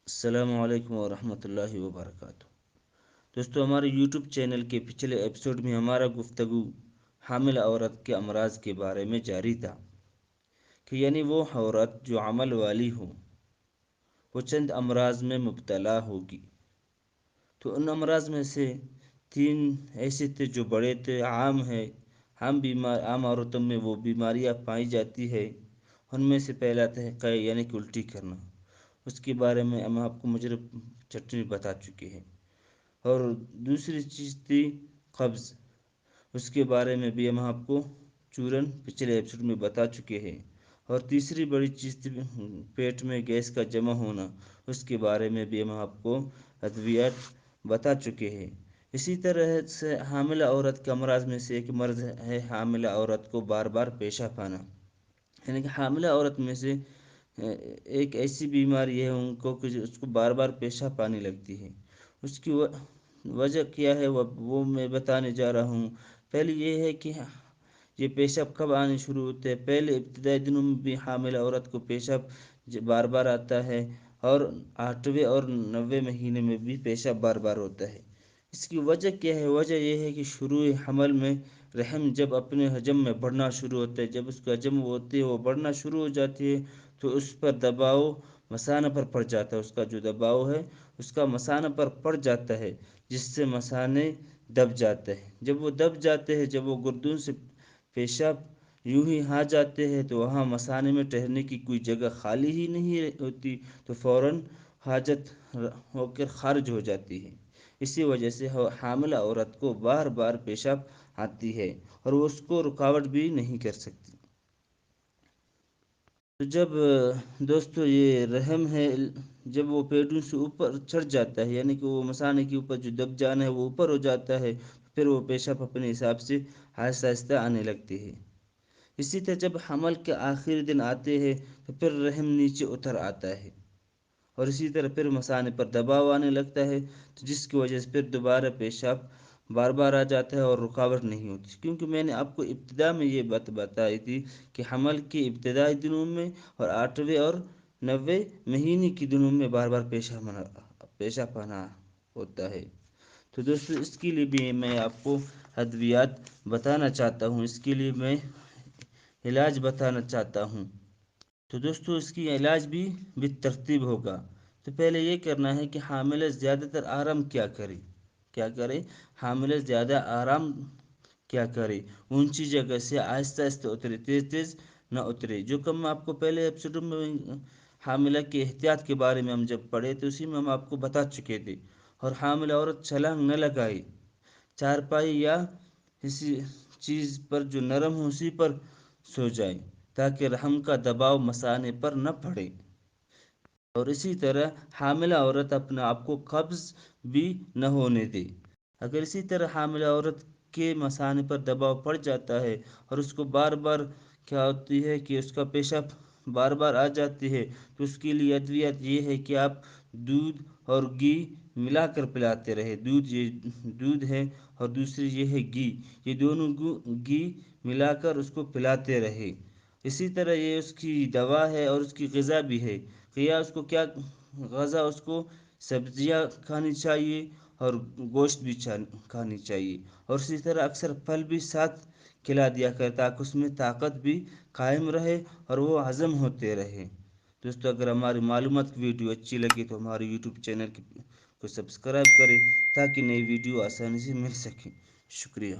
السلام علیکم ورحمۃ اللہ وبرکاتہ۔ دوستو، ہمارے یوٹیوب چینل کے پچھلے ایپیسوڈ میں ہمارا گفتگو حامل عورت کے امراض کے بارے میں جاری تھا کہ یعنی وہ عورت جو عمل والی ہو وہ چند امراض میں مبتلا ہوگی۔ تو ان امراض میں سے تین ایسے تھے جو بڑے تھے، عام ہے، عام عورتوں میں وہ بیماریاں پائی جاتی ہے۔ ان میں سے پہلا تھا قے یعنی کہ الٹی کرنا۔ اس کے بارے میں ہم آپ کو مجرب چٹنی بتا چکے ہیں۔ اور دوسری چیز تھی قبض، اس کے بارے میں بھی ہم آپ کو چورن پچھلے ایپیسوڈ میں بتا چکے ہیں۔ اور تیسری بڑی چیز تھی پیٹ میں گیس کا جمع ہونا، اس کے بارے میں بھی ہم آپ کو ادویات بتا چکے ہیں۔ اسی طرح سے حاملہ عورت کے امراض میں سے ایک مرض ہے حاملہ عورت کو بار بار پیشاب آنا، یعنی کہ حاملہ عورت میں سے ایک ایسی بیماری ہے ان کو کہ اس کو بار بار پیشاب آنے لگتی ہے۔ اس کی وجہ کیا ہے وہ میں بتانے جا رہا ہوں۔ پہلے یہ ہے کہ یہ پیشاب کب آنے شروع ہوتے ہیں۔ پہلے ابتدائی دنوں میں بھی حاملہ عورت کو پیشاب بار بار آتا ہے، اور 8ویں اور 9ویں مہینے میں بھی پیشاب بار بار ہوتا ہے۔ اس کی وجہ کیا ہے؟ وجہ یہ ہے کہ شروع حمل میں رحم جب اپنے حجم میں بڑھنا شروع ہوتا ہے، جب اس کا حجم ہوتی ہے وہ بڑھنا شروع ہو جاتی ہے، تو اس پر دباؤ مثانہ پر پڑ جاتا ہے۔ اس کا جو دباؤ ہے اس کا مثانہ پر پڑ جاتا ہے، جس سے مثانے دب جاتے ہیں۔ جب وہ دب جاتے ہیں، جب وہ گردوں سے پیشاب یوں ہی آ جاتے ہیں، تو وہاں مثانے میں ٹھہرنے کی کوئی جگہ خالی ہی نہیں ہوتی، تو فوراً حاجت ہو کر خارج ہو جاتی ہے۔ اسی وجہ سے حاملہ عورت کو بار بار پیشاب آتی ہے اور وہ اس کو رکاوٹ بھی نہیں کر سکتی۔ تو جب دوستو یہ رحم ہے، جب وہ پیٹوں سے اوپر چڑھ جاتا ہے، یعنی کہ وہ مثانے کے اوپر جو دب جانا ہے وہ اوپر ہو جاتا ہے، پھر وہ پیشاب اپنے حساب سے آہستہ آہستہ آنے لگتی ہے۔ اسی طرح جب حمل کے آخری دن آتے ہیں تو پھر رحم نیچے اتر آتا ہے، اور اسی طرح پھر مثانے پر دباؤ آنے لگتا ہے، تو جس کی وجہ سے پھر دوبارہ پیشاب بار بار آ جاتا ہے اور رکاوٹ نہیں ہوتی۔ کیونکہ میں نے آپ کو ابتدا میں یہ بات بتائی تھی کہ حمل کے ابتدائی دنوں میں اور 8ویں اور 9ویں مہینے کے دنوں میں بار بار پیشاب آنا ہوتا ہے۔ تو دوستو، اس کے لیے بھی میں آپ کو ادویات بتانا چاہتا ہوں، اس کے لیے میں علاج بتانا چاہتا ہوں۔ تو دوستو، اس کی علاج بھی بالترتیب ہوگا۔ تو پہلے یہ کرنا ہے کہ حاملہ زیادہ تر آرام کیا کرے حاملہ زیادہ آرام کیا کرے، اونچی جگہ سے آہستہ آہستہ اترے، تیز تیز نہ اترے۔ جو کہ ہم آپ کو پہلے ایپیسوڈ میں حاملہ کے احتیاط کے بارے میں ہم جب پڑھے تو اسی میں ہم آپ کو بتا چکے تھے۔ اور حاملہ عورت چھلانگ نہ لگائے، چارپائی یا کسی چیز پر جو نرم ہو اسی پر سو جائے، تاکہ رحم کا دباؤ مثانے پر نہ پڑے۔ اور اسی طرح حاملہ عورت اپنے آپ کو قبض بھی نہ ہونے دے۔ اگر اسی طرح حاملہ عورت کے مثانے پر دباؤ پڑ جاتا ہے اور اس کو بار بار کیا ہوتی ہے کہ اس کا پیشاب بار بار آ جاتی ہے، تو اس کے لیے ادویات یہ ہے کہ آپ دودھ اور گھی ملا کر پلاتے رہے۔ دودھ ہے، اور دوسری یہ ہے گھی، یہ دونوں گھی ملا کر اس کو پلاتے رہے۔ اسی طرح یہ اس کی دوا ہے اور اس کی غذا بھی ہے۔ اس کو کیا غذا؟ اس کو سبزیاں کھانی چاہیے اور گوشت بھی کھانی چاہیے، اور اسی طرح اکثر پھل بھی ساتھ کھلا دیا کر، تاکہ اس میں طاقت بھی قائم رہے اور وہ ہضم ہوتے رہے۔ دوستو، اگر ہماری معلومات کی ویڈیو اچھی لگی تو ہمارے یوٹیوب چینل کو سبسکرائب کریں، تاکہ نئی ویڈیو آسانی سے مل سکے۔ شکریہ۔